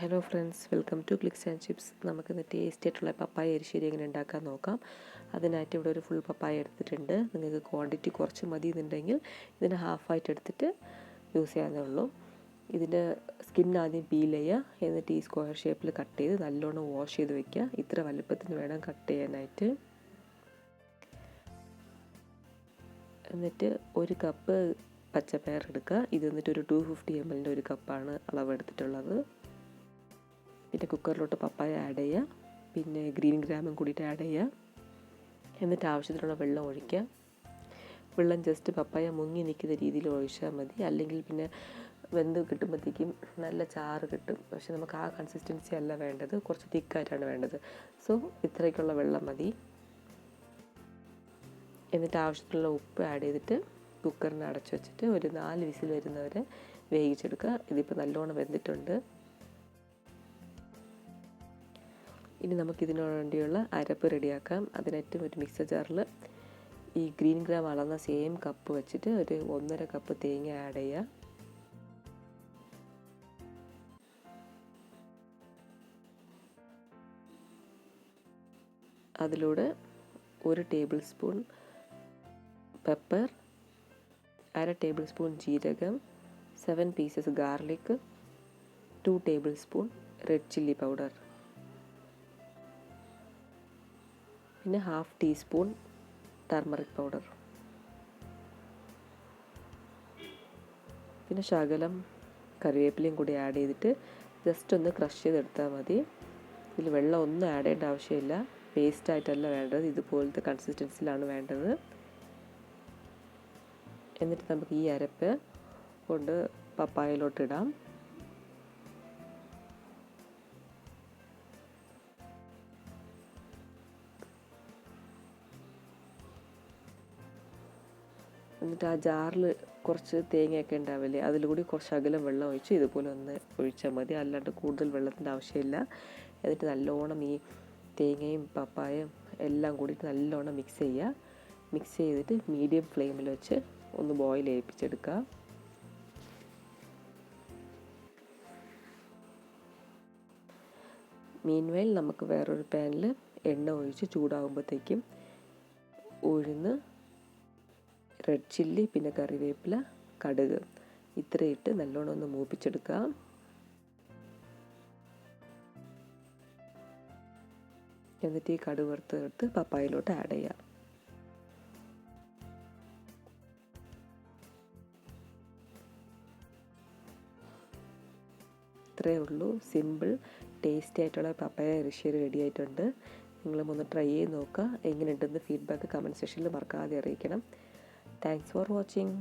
Hello friends, welcome to clicks and chips. നമുക്കിന്ന് tasty ആയിട്ടുള്ള പപ്പായ എരിശ്ശേരി എങ്ങനെ ഉണ്ടാക്കാൻ നോക്കാം. അതിനായിട്ട് ഇവിടെ ഒരു ഫുൾ പപ്പായ എടുത്തിട്ടുണ്ട്. നിങ്ങൾക്ക് ക്വാണ്ടിറ്റി കുറച്ച് മതി എന്നുണ്ടെങ്കിൽ ഇതിന് ഹാഫായിട്ട് എടുത്തിട്ട് യൂസ് ചെയ്യാവുന്നേ ഉള്ളൂ. ഇതിൻ്റെ സ്കിൻ ആദ്യം പീൽ ചെയ്യുക, എന്നിട്ട് ഈ സ്ക്വയർ ഷേപ്പിൽ കട്ട് ചെയ്ത് നല്ലോണം വാഷ് ചെയ്ത് വെക്കുക. ഇത്ര വലുപ്പത്തിന് വേണം കട്ട് ചെയ്യാനായിട്ട്. എന്നിട്ട് ഒരു കപ്പ് പച്ചപ്പയർ എടുക്കുക. ഇത് എന്നിട്ട് ഒരു 250 ml ഒരു കപ്പാണ് അളവെടുത്തിട്ടുള്ളത്. പിന്നെ കുക്കറിലോട്ട് പപ്പായ ആഡ് ചെയ്യുക, പിന്നെ ഗ്രീൻ ഗ്രാമും കൂടിയിട്ട് ആഡ് ചെയ്യുക. എന്നിട്ട് ആവശ്യത്തിനുള്ള വെള്ളം ഒഴിക്കുക. വെള്ളം ജസ്റ്റ് പപ്പായ മുങ്ങി നിൽക്കുന്ന രീതിയിൽ ഒഴിച്ചാൽ മതി, അല്ലെങ്കിൽ പിന്നെ വെന്ത് കിട്ടുമ്പോഴത്തേക്കും നല്ല ചാറ് കിട്ടും. പക്ഷെ നമുക്ക് ആ കൺസിസ്റ്റൻസി അല്ല വേണ്ടത്, കുറച്ച് തിക്കായിട്ടാണ് വേണ്ടത്. സോ ഇത്രയ്ക്കുള്ള വെള്ളം മതി. എന്നിട്ട് ആവശ്യത്തിനുള്ള ഉപ്പ് ആഡ് ചെയ്തിട്ട് കുക്കറിന് അടച്ചു വെച്ചിട്ട് ഒരു 4 വിസിൽ വരുന്നവരെ വേവിച്ചെടുക്കുക. ഇതിപ്പോൾ നല്ലോണം വെന്തിട്ടുണ്ട്. ഇനി നമുക്കിതിനു വേണ്ടിയുള്ള അരപ്പ് റെഡിയാക്കാം. അതിനായിട്ട് ഒരു മിക്സർ ജാറിൽ ഈ ഗ്രീൻ ഗ്രാം അളന്ന സെയിം കപ്പ് വെച്ചിട്ട് ഒരു 1.5 കപ്പ് തേങ്ങ ആഡ് ചെയ്യുക. അതിലൂടെ 1 table spoon pepper, 1/2 table spoon ജീരകം, 7 pieces garlic, 2 table spoon red chilli powder, പിന്നെ 1/2 ടീസ്പൂൺ ടർമറിക് പൗഡർ, പിന്നെ ശകലം കറിവേപ്പിലയും കൂടി ആഡ് ചെയ്തിട്ട് ജസ്റ്റ് ഒന്ന് ക്രഷ് ചെയ്തെടുത്താൽ മതി. ഇതിൽ വെള്ളം ഒന്നും ആഡ് ചെയ്യേണ്ട ആവശ്യമില്ല. പേസ്റ്റായിട്ടല്ല വേണ്ടത്, ഇതുപോലത്തെ കൺസിസ്റ്റൻസിലാണ് വേണ്ടത്. എന്നിട്ട് നമുക്ക് ഈ അരപ്പ് കൊണ്ട് പപ്പായയിലോട്ടിടാം. എന്നിട്ട് ആ ജാറിൽ കുറച്ച് തേങ്ങയൊക്കെ ഉണ്ടാവില്ലേ, അതിലൂടെ കുറച്ച് അകലം വെള്ളം ഒഴിച്ച് ഇതുപോലെ ഒന്ന് ഒഴിച്ചാൽ മതി, അല്ലാണ്ട് കൂടുതൽ വെള്ളത്തിൻ്റെ ആവശ്യമില്ല. എന്നിട്ട് നല്ലോണം ഈ തേങ്ങയും പപ്പായയും എല്ലാം കൂടിയിട്ട് നല്ലോണം മിക്സ് ചെയ്യുക. മിക്സ് ചെയ്തിട്ട് മീഡിയം ഫ്ലെയിമിൽ വെച്ച് ഒന്ന് ബോയിൽ ചെയ്യിപ്പിച്ചെടുക്കുക. മീൻവൈൽ നമുക്ക് വേറൊരു പാനിൽ എണ്ണ ഒഴിച്ച് ചൂടാകുമ്പോഴത്തേക്കും ഉഴുന്ന്, റെഡ് ചില്ലി, പിന്നെ കറിവേപ്പില, കടുക് ഇത്രയിട്ട് നല്ലോണം ഒന്ന് മൂപ്പിച്ചെടുക്കുക. എന്നിട്ട് ഈ കടുക് വറുത്തെടുത്ത് പപ്പായയിലോട്ട് ആഡ് ചെയ്യാം. ഇത്രയേ ഉള്ളൂ, സിമ്പിൾ ടേസ്റ്റി ആയിട്ടുള്ള പപ്പായ എരിശ്ശേരി റെഡി ആയിട്ടുണ്ട്. നിങ്ങളും ഒന്ന് ട്രൈ ചെയ്ത് നോക്കുക. എങ്ങനെയുണ്ടെന്ന് ഫീഡ്ബാക്ക് കമൻറ്റ് സെക്ഷനിൽ മറക്കാതെ അറിയിക്കണം. Thanks for watching.